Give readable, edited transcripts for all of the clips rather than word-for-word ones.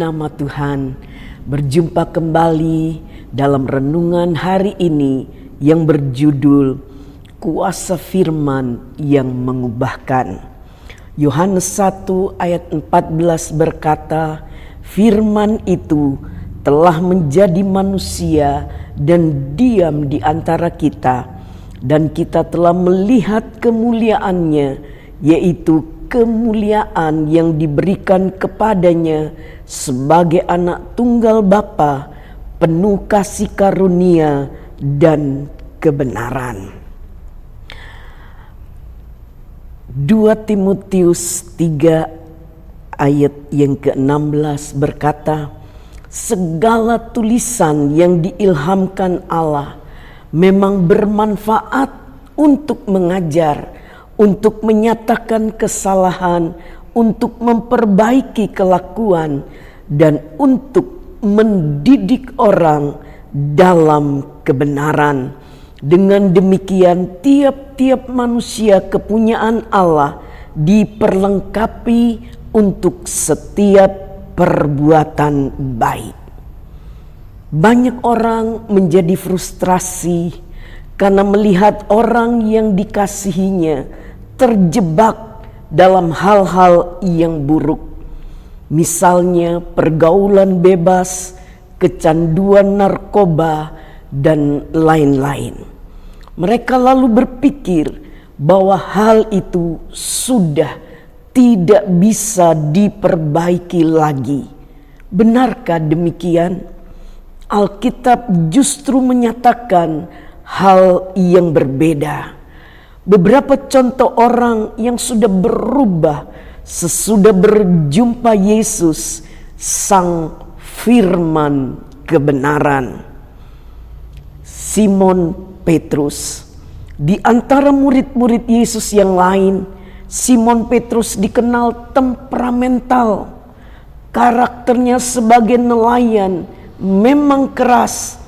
nama Tuhan, berjumpa kembali dalam renungan hari ini yang berjudul Kuasa Firman yang Mengubahkan. Yohanes 1 ayat 14 berkata, "Firman itu telah menjadi manusia dan diam di antara kita, dan kita telah melihat kemuliaannya, yaitu kemuliaan yang diberikan kepadanya sebagai anak tunggal Bapa, penuh kasih karunia dan kebenaran." 2 Timotius 3 ayat yang ke-16 berkata, "Segala tulisan yang diilhamkan Allah memang bermanfaat untuk mengajar, untuk menyatakan kesalahan, untuk memperbaiki kelakuan, dan untuk mendidik orang dalam kebenaran. Dengan demikian tiap-tiap manusia kepunyaan Allah diperlengkapi untuk setiap perbuatan baik." Banyak orang menjadi frustrasi karena melihat orang yang dikasihinya terjebak dalam hal-hal yang buruk. Misalnya pergaulan bebas, kecanduan narkoba, dan lain-lain. Mereka lalu berpikir bahwa hal itu sudah tidak bisa diperbaiki lagi. Benarkah demikian? Alkitab justru menyatakan hal yang berbeda. Beberapa contoh orang yang sudah berubah sesudah berjumpa Yesus, Sang Firman kebenaran. Simon Petrus, di antara murid-murid Yesus yang lain, Simon Petrus dikenal temperamental. Karakternya sebagai nelayan memang keras.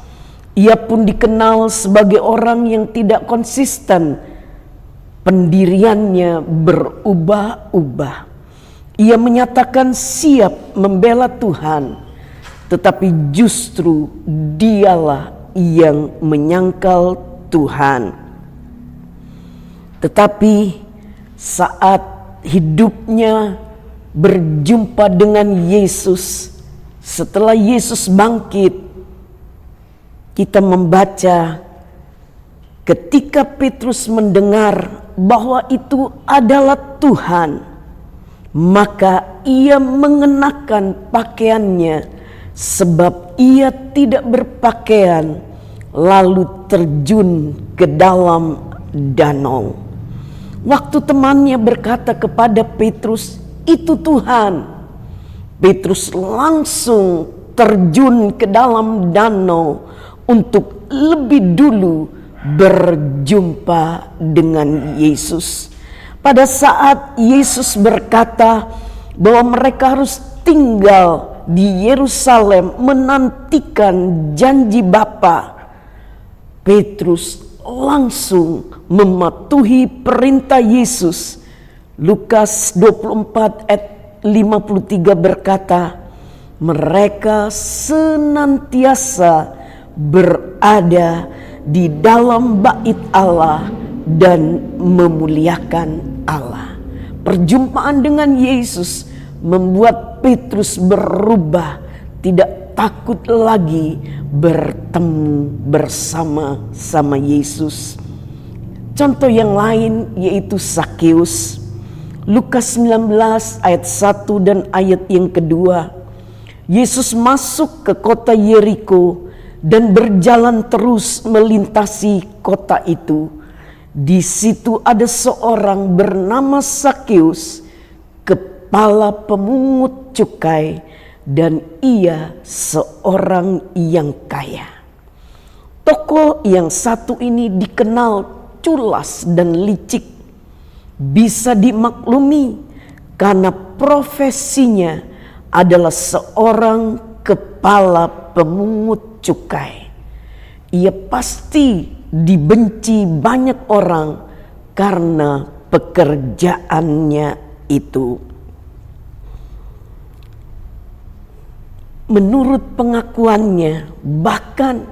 Ia pun dikenal sebagai orang yang tidak konsisten. Pendiriannya berubah-ubah. Ia menyatakan siap membela Tuhan, tetapi justru dialah yang menyangkal Tuhan. Tetapi saat hidupnya berjumpa dengan Yesus, setelah Yesus bangkit, kita membaca ketika Petrus mendengar bahwa itu adalah Tuhan, maka ia mengenakan pakaiannya, sebab ia tidak berpakaian, lalu terjun ke dalam danau. Waktu temannya berkata kepada Petrus, "Itu Tuhan," Petrus langsung terjun ke dalam danau untuk lebih dulu berjumpa dengan Yesus. Pada saat Yesus berkata bahwa mereka harus tinggal di Yerusalem menantikan janji Bapa, Petrus langsung mematuhi perintah Yesus. Lukas 24 ayat 53 berkata, "Mereka senantiasa berada di dalam bait Allah dan memuliakan Allah." Perjumpaan dengan Yesus membuat Petrus berubah, tidak takut lagi bertemu bersama Yesus. Contoh yang lain yaitu Sakeus. Lukas 19 ayat 1 dan ayat yang kedua. Yesus masuk ke kota Yeriko dan berjalan terus melintasi kota itu. Di situ ada seorang bernama Sakeus, kepala pemungut cukai, dan ia seorang yang kaya. Tokoh yang satu ini dikenal culas dan licik. Bisa dimaklumi karena profesinya adalah seorang kepala pemungut cukai. Ia pasti dibenci banyak orang karena pekerjaannya itu. menurut pengakuannya, bahkan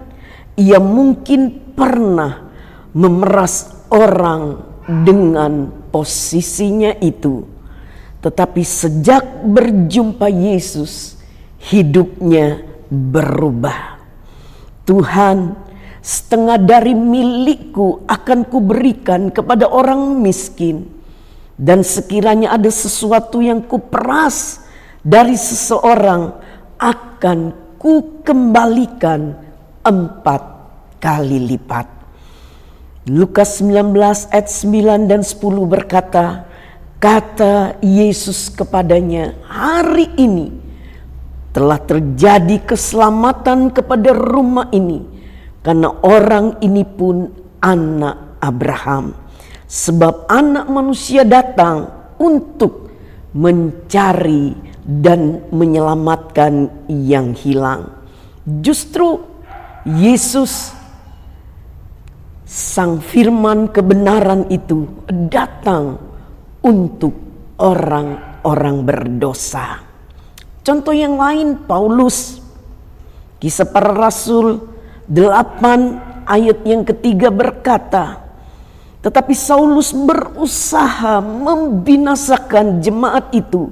ia mungkin pernah memeras orang dengan posisinya itu. Tetapi sejak berjumpa Yesus, hidupnya berubah. Tuhan, setengah dari milikku akan kuberikan kepada orang miskin. Dan sekiranya ada sesuatu yang kuperas dari seseorang, akan kukembalikan 4 kali lipat. Lukas 19 ayat 9 dan 10 berkata, kata Yesus kepadanya, hari ini telah terjadi keselamatan kepada rumah ini, karena orang ini pun anak Abraham. Sebab anak manusia datang untuk mencari dan menyelamatkan yang hilang. Justru Yesus, Sang Firman kebenaran itu, datang untuk orang-orang berdosa. Contoh yang lain, Paulus, Kisah Para Rasul 8 ayat yang ketiga berkata, tetapi Saulus berusaha membinasakan jemaat itu,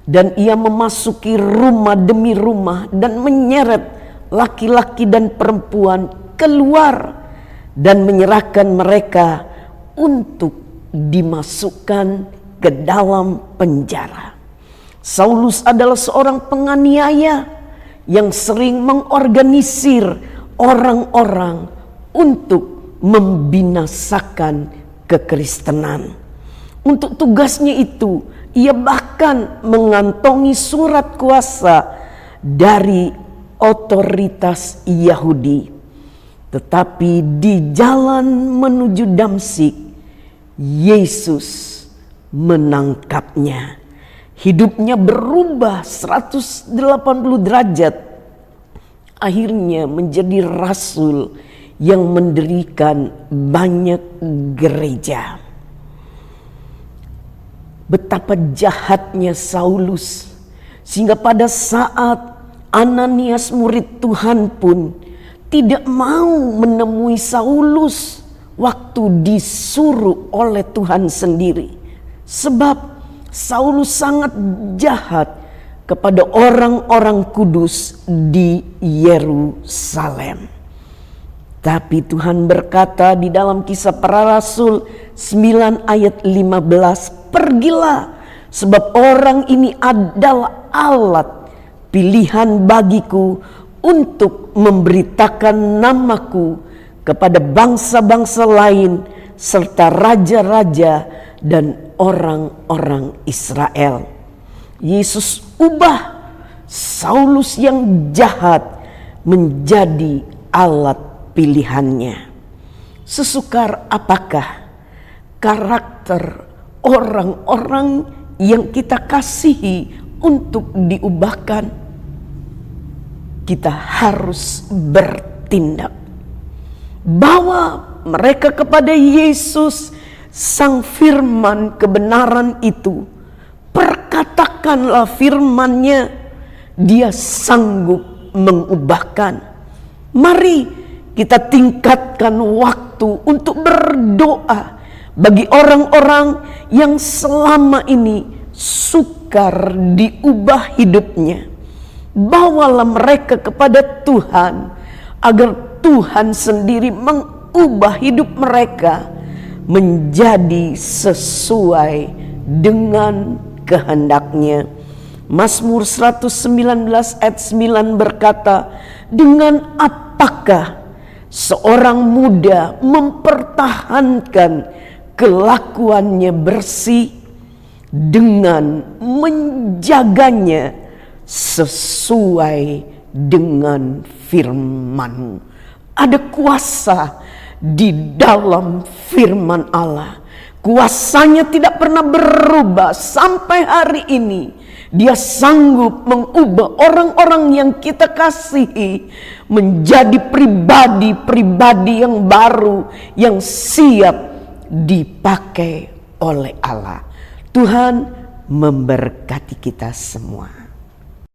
dan ia memasuki rumah demi rumah dan menyeret laki-laki dan perempuan keluar dan menyerahkan mereka untuk dimasukkan ke dalam penjara. Saulus adalah seorang penganiaya yang sering mengorganisir orang-orang untuk membinasakan kekristenan. Untuk tugasnya itu, ia bahkan mengantongi surat kuasa dari otoritas Yahudi. Tetapi di jalan menuju Damsyik, Yesus menangkapnya. Hidupnya berubah 180 derajat. Akhirnya menjadi rasul yang mendirikan banyak gereja. Betapa jahatnya Saulus, sehingga pada saat Ananias murid Tuhan pun tidak mau menemui Saulus waktu disuruh oleh Tuhan sendiri. Sebab Saulus sangat jahat kepada orang-orang kudus di Yerusalem. Tapi Tuhan berkata di dalam Kisah Para Rasul 9 ayat 15, pergilah, sebab orang ini adalah alat pilihan bagiku untuk memberitakan namaku kepada bangsa-bangsa lain serta raja-raja dan orang-orang Israel. Yesus ubah Saulus yang jahat menjadi alat pilihannya. Sesukar apakah karakter orang-orang yang kita kasihi untuk diubahkan? Kita harus bertindak. Bawa mereka kepada Yesus, Sang Firman kebenaran itu. Perkatakanlah firman-Nya, Dia sanggup mengubahkan. Mari kita tingkatkan waktu untuk berdoa bagi orang-orang yang selama ini sukar diubah hidupnya. Bawalah mereka kepada Tuhan, agar Tuhan sendiri mengubah hidup mereka menjadi sesuai dengan kehendak-Nya. Mazmur 119 ayat 9 berkata, dengan apakah seorang muda mempertahankan kelakuannya bersih? Dengan menjaganya sesuai dengan firman-Mu. Ada kuasa di dalam firman Allah. Kuasanya tidak pernah berubah sampai hari ini. Dia sanggup mengubah orang-orang yang kita kasihi menjadi pribadi-pribadi yang baru, yang siap dipakai oleh Allah. Tuhan memberkati kita semua.